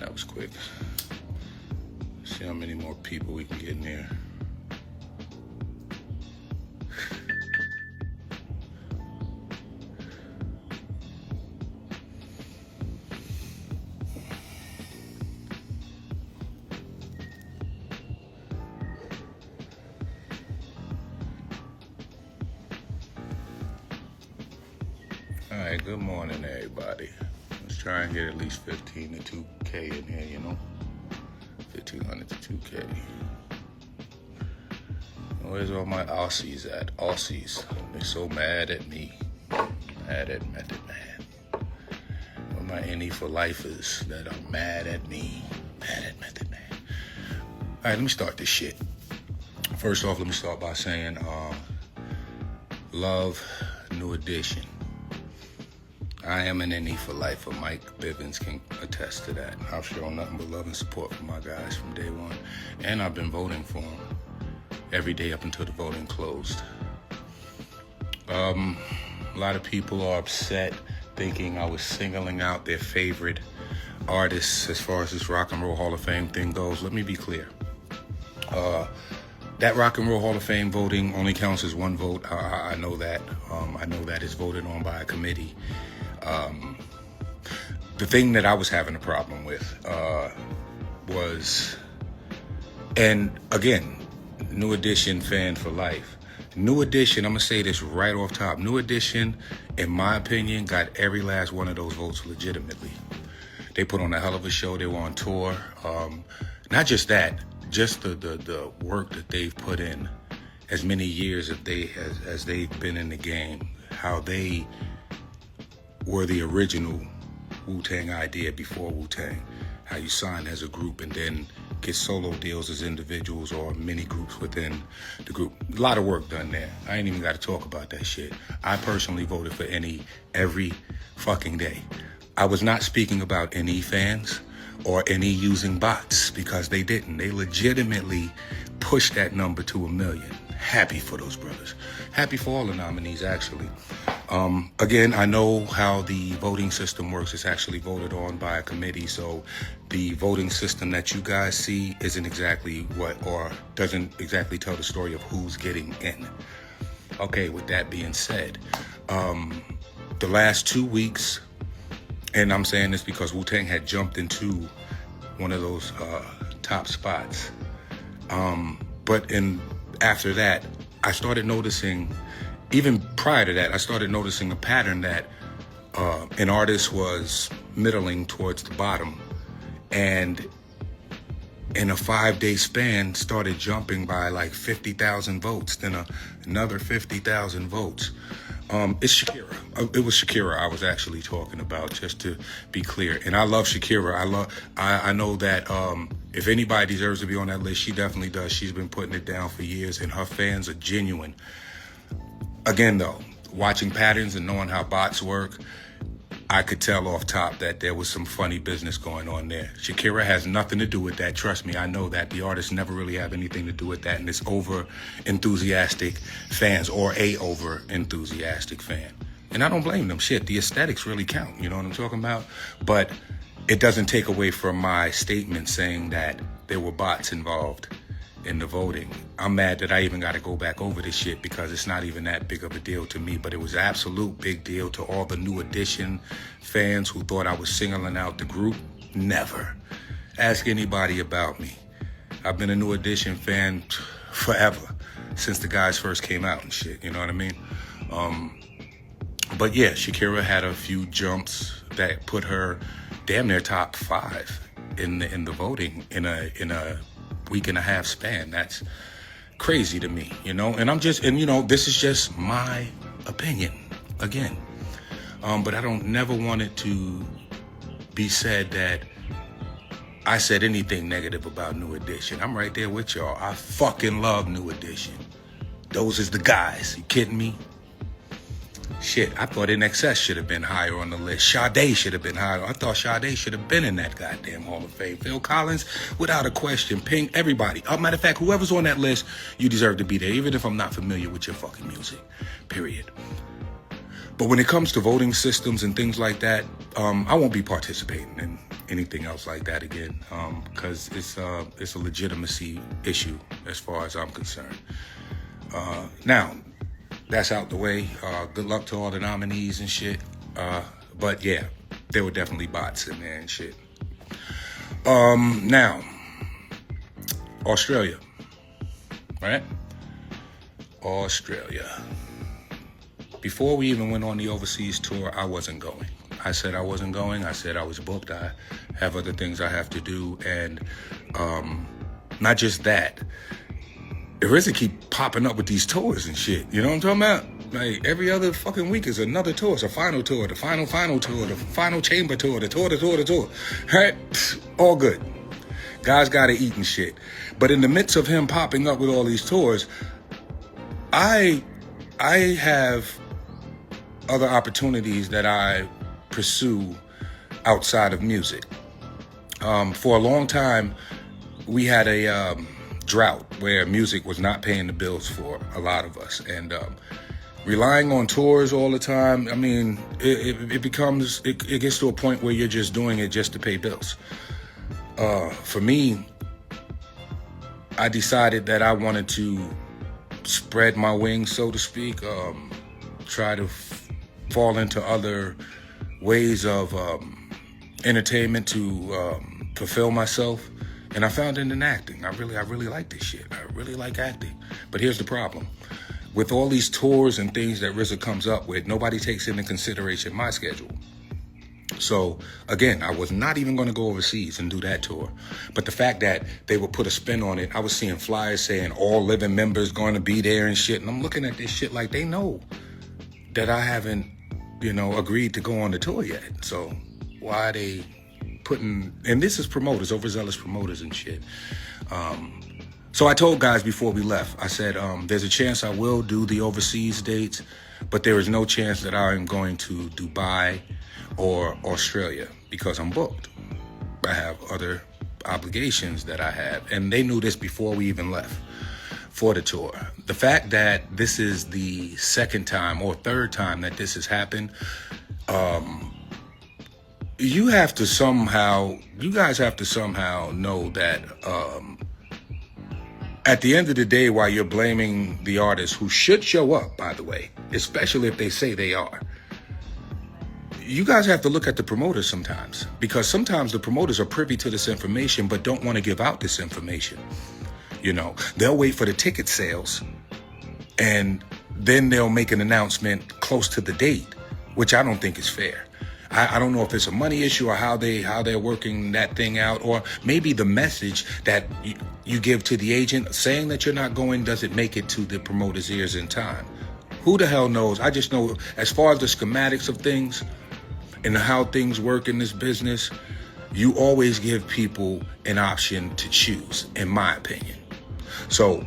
that was quick. Let's see how many more people we can get in there. All right, good morning, everybody. Let's try and get at least 15 to 2K in here, 1,500 to 2K. Where's all my Aussies at? Aussies. They're so mad at me. Mad at Method Man. Where my NE for lifers that are mad at me. Mad at Method Man. All right, let me start this shit. First off, let me start by saying, love, New Edition. I am an NE for lifer. Mike Bivens can attest to that. I've shown nothing but love and support for my guys from day one. And I've been voting for them every day up until the voting closed. A lot of people are upset thinking I was singling out their favorite artists as far as this Rock and Roll Hall of Fame thing goes. Let me be clear. That Rock and Roll Hall of Fame voting only counts as one vote. I know that. I know that it's voted on by a committee. The thing that I was having a problem with was, and again, New Edition fan for life. New Edition, I'm going to say this right off top. New Edition, in my opinion, got every last one of those votes legitimately. They put on a hell of a show. They were on tour. Not just that, just the work that they've put in as many years as they've been in the game, how they were the original Wu-Tang idea before Wu-Tang, how you sign as a group and then get solo deals as individuals or mini groups within the group. A lot of work done there. I ain't even got to talk about that shit. I personally voted for NE every fucking day. I was not speaking about NE fans or NE using bots, because they didn't. They legitimately pushed that number to 1 million. Happy for those brothers. Happy for all the nominees, actually. Again, I know how the voting system works. It's actually voted on by a committee, so the voting system that you guys see isn't exactly doesn't exactly tell the story of who's getting in. Okay, with that being said, the last 2 weeks, and I'm saying this because Wu-Tang had jumped into one of those top spots, but after that, I started noticing, even prior to that, I started noticing a pattern that an artist was middling towards the bottom, and in a 5-day span started jumping by like 50,000 votes, then another 50,000 votes. It's Shakira. It was Shakira I was actually talking about, just to be clear. And I love Shakira. I know that if anybody deserves to be on that list, she definitely does. She's been putting it down for years, and her fans are genuine. Again, though, watching patterns and knowing how bots work, I could tell off top that there was some funny business going on there. Shakira has nothing to do with that. Trust me, I know that. The artists never really have anything to do with that, and it's over-enthusiastic fans or a over-enthusiastic fan. And I don't blame them. Shit, the aesthetics really count. You know what I'm talking about? But it doesn't take away from my statement saying that there were bots involved in the voting. I'm mad that I even got to go back over this shit because it's not even that big of a deal to me, but it was an absolute big deal to all the New Edition fans who thought I was singling out the group. Never. Ask anybody about me. I've been a New Edition fan forever, since the guys first came out and shit, you know what I mean? But yeah, Shakira had a few jumps that put her damn near top 5 in the voting in a week and a half span. That's crazy to me, and this is just my opinion again. But I don't never want it to be said that I said anything negative about New Edition. I'm right there with y'all. I fucking love New Edition. Those is the guys. You kidding me? Shit, I thought NXS should have been higher on the list. Sade should have been higher. I thought Sade should have been in that goddamn Hall of Fame. Phil Collins, without a question. Pink, everybody. Matter of fact, whoever's on that list, you deserve to be there, even if I'm not familiar with your fucking music. Period. But when it comes to voting systems and things like that, I won't be participating anything else like that again, because it's a legitimacy issue as far as I'm concerned. Now, that's out the way. Good luck to all the nominees and shit. But yeah, there were definitely bots in there and shit. Now, Australia, right? Australia. Before we even went on the overseas tour, I wasn't going. I said I wasn't going. I said I was booked. I have other things I have to do. And not just that. RZA keep popping up with these tours and shit. You know what I'm talking about? Like, every other fucking week is another tour. It's a final tour, the final tour, the final chamber tour, the tour. Right? All good. Guys gotta eat and shit. But in the midst of him popping up with all these tours, I have other opportunities that I pursue outside of music. For a long time, we had a drought where music was not paying the bills for a lot of us. And relying on tours all the time, I mean, it gets to a point where you're just doing it just to pay bills. For me, I decided that I wanted to spread my wings, so to speak, try to fall into other ways of entertainment to fulfill myself. And I found it in acting. I really like this shit. I really like acting. But here's the problem. With all these tours and things that RZA comes up with, nobody takes into consideration my schedule. So, again, I was not even going to go overseas and do that tour. But the fact that they would put a spin on it, I was seeing flyers saying all living members going to be there and shit. And I'm looking at this shit like they know that I haven't, agreed to go on the tour yet. So why are they putting... And this is promoters, overzealous promoters and shit. So I told guys before we left, I said, there's a chance I will do the overseas dates, but there is no chance that I am going to Dubai or Australia because I'm booked. I have other obligations that I have. And they knew this before we even left for the tour. The fact that this is the second time or third time that this has happened, you guys have to somehow know that at the end of the day, while you're blaming the artists who should show up, by the way, especially if they say they are, you guys have to look at the promoters sometimes, because sometimes the promoters are privy to this information but don't want to give out this information. They'll wait for the ticket sales and then they'll make an announcement close to the date, which I don't think is fair. I don't know if it's a money issue or how they're working that thing out, or maybe the message that you give to the agent saying that you're not going doesn't make it to the promoter's ears in time. Who the hell knows? I just know as far as the schematics of things and how things work in this business, you always give people an option to choose, in my opinion. So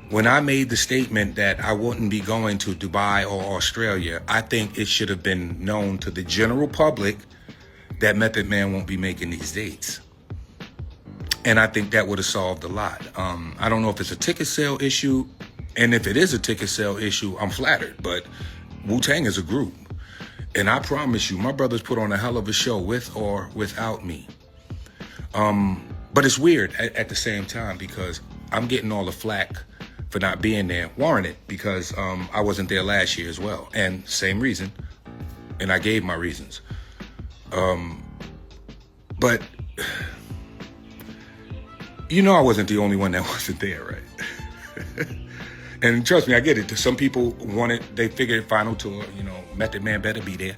when I made the statement that I wouldn't be going to Dubai or Australia, I think it should have been known to the general public that Method Man won't be making these dates. And I think that would have solved a lot. I don't know if it's a ticket sale issue. And if it is a ticket sale issue, I'm flattered. But Wu-Tang is a group. And I promise you, my brothers put on a hell of a show with or without me. But it's weird at the same time because I'm getting all the flack for not being there, warranted, because I wasn't there last year as well. And same reason. And I gave my reasons. But, I wasn't the only one that wasn't there, right? And trust me, I get it. Some people they figured final tour, Method Man better be there.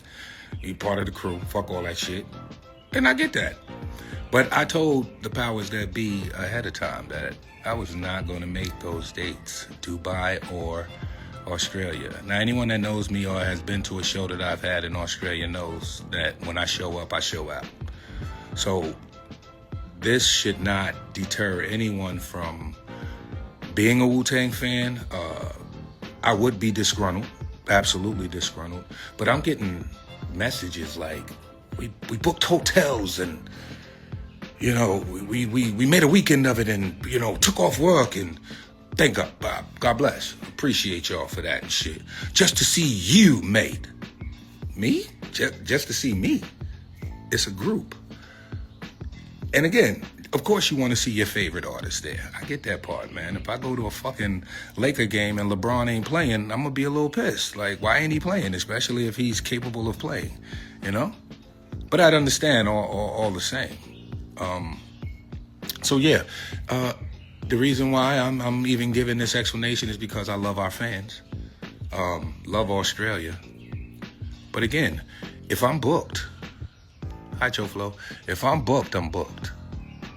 He part of the crew. Fuck all that shit. And I get that. But I told the powers that be ahead of time that I was not going to make those dates, Dubai or Australia. Now, anyone that knows me or has been to a show that I've had in Australia knows that when I show up, I show out. So this should not deter anyone from being a Wu-Tang fan. I would be disgruntled, absolutely disgruntled. But I'm getting messages like, we booked hotels and, we made a weekend of it and, took off work and thank God, Bob. God bless. Appreciate y'all for that and shit. Just to see you, mate. Me? Just to see me. It's a group. And again, of course you want to see your favorite artist there. I get that part, man. If I go to a fucking Laker game and LeBron ain't playing, I'm going to be a little pissed. Like, why ain't he playing? Especially if he's capable of playing, you know? But I'd understand all the same. So yeah, the reason why I'm even giving this explanation is because I love our fans. Love Australia. But again, if I'm booked, hi Joe Flo, if I'm booked, I'm booked.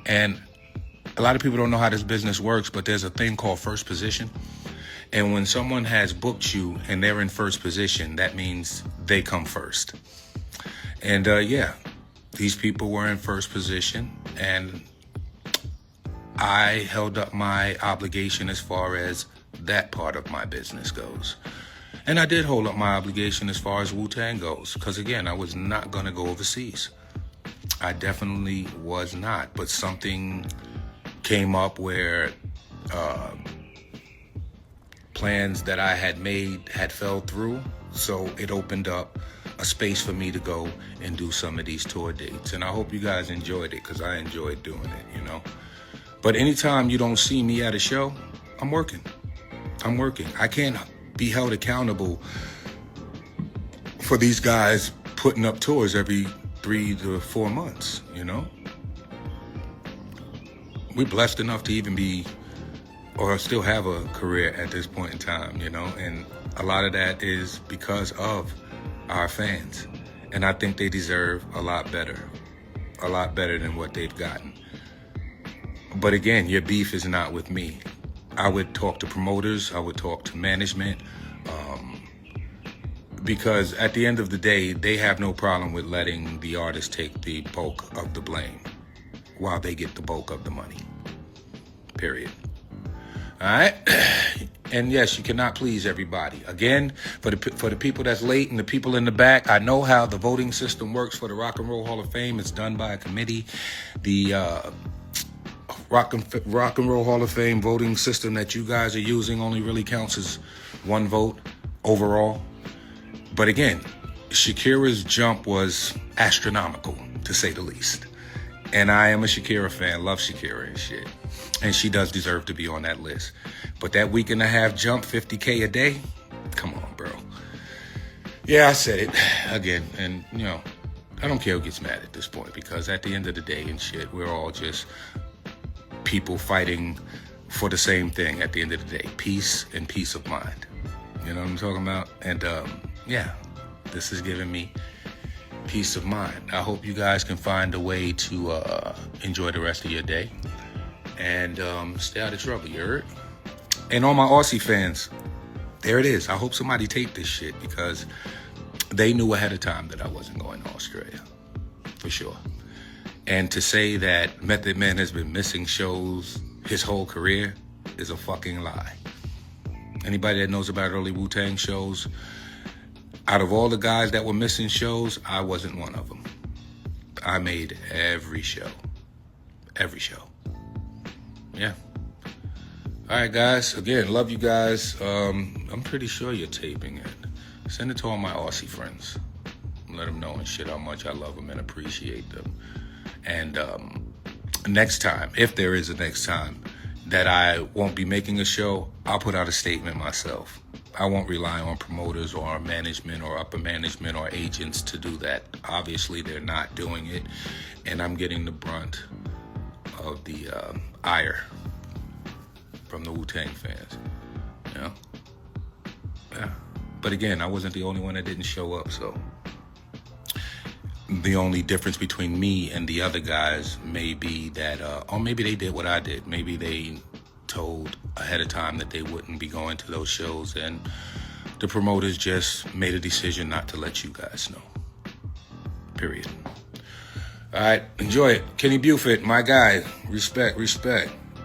And a lot of people don't know how this business works, but there's a thing called first position. And when someone has booked you and they're in first position, that means they come first. And yeah, these people were in first position, and I held up my obligation as far as that part of my business goes. And I did hold up my obligation as far as Wu-Tang goes, because again, I was not going to go overseas. I definitely was not, but something came up where plans that I had made had fell through, so it opened up a space for me to go and do some of these tour dates. And I hope you guys enjoyed it, because I enjoyed doing it, you know. But anytime you don't see me at a show, I'm working. I can't be held accountable for these guys putting up tours every 3 to 4 months, you know? We're blessed enough to even be, or still have a career at this point in time, you know? And a lot of that is because of our fans. And I think they deserve a lot better than what they've gotten. But again, your beef is not with me. I would talk to promoters, I would talk to management, because at the end of the day, they have no problem with letting the artist take the bulk of the blame while they get the bulk of the money. Period. All right? And yes, you cannot please everybody. Again, for the people that's late and the people in the back, I know how the voting system works for the Rock and Roll Hall of Fame. It's done by a committee. The Rock and Roll Hall of Fame voting system that you guys are using only really counts as one vote overall. But again, Shakira's jump was astronomical, to say the least. And I am a Shakira fan, love Shakira and shit. And she does deserve to be on that list. But that week and a half jump, 50K a day? Come on, bro. Yeah, I said it again. And, you know, I don't care who gets mad at this point, because at the end of the day and shit, we're all just people fighting for the same thing at the end of the day. Peace and peace of mind. You know what I'm talking about? And, yeah, this is giving me peace of mind. I hope you guys can find a way to enjoy the rest of your day and stay out of trouble, you heard? And all my Aussie fans, there it is. I hope somebody taped this shit, because they knew ahead of time that I wasn't going to Australia, for sure. And to say that Method Man has been missing shows his whole career is a fucking lie. Anybody that knows about early Wu-Tang shows, out of all the guys that were missing shows, I wasn't one of them. I made every show. Every show. Yeah. All right, guys. Again, love you guys. I'm pretty sure you're taping it. Send it to all my Aussie friends. Let them know and shit how much I love them and appreciate them. And next time, if there is a next time, that I won't be making a show, I'll put out a statement myself. I won't rely on promoters or management or upper management or agents to do that. Obviously, they're not doing it, and I'm getting the brunt of the ire from the Wu-Tang fans. You know? Yeah. But again, I wasn't the only one that didn't show up, so the only difference between me and the other guys may be that, or maybe they did what I did. Maybe they told ahead of time that they wouldn't be going to those shows, and the promoters just made a decision not to let you guys know. Period. All right, enjoy it. Kenny Buford, my guy. Respect.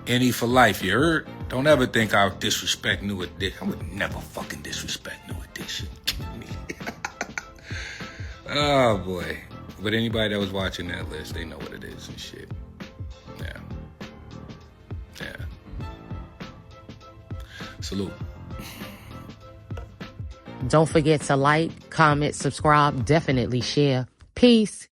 Any for life, you heard? Don't ever think I'll disrespect New Edition. I would never fucking disrespect New Edition. Oh, boy. But anybody that was watching that list, they know what it is and shit. Yeah. Salute. Don't forget to like, comment, subscribe, definitely share. Peace.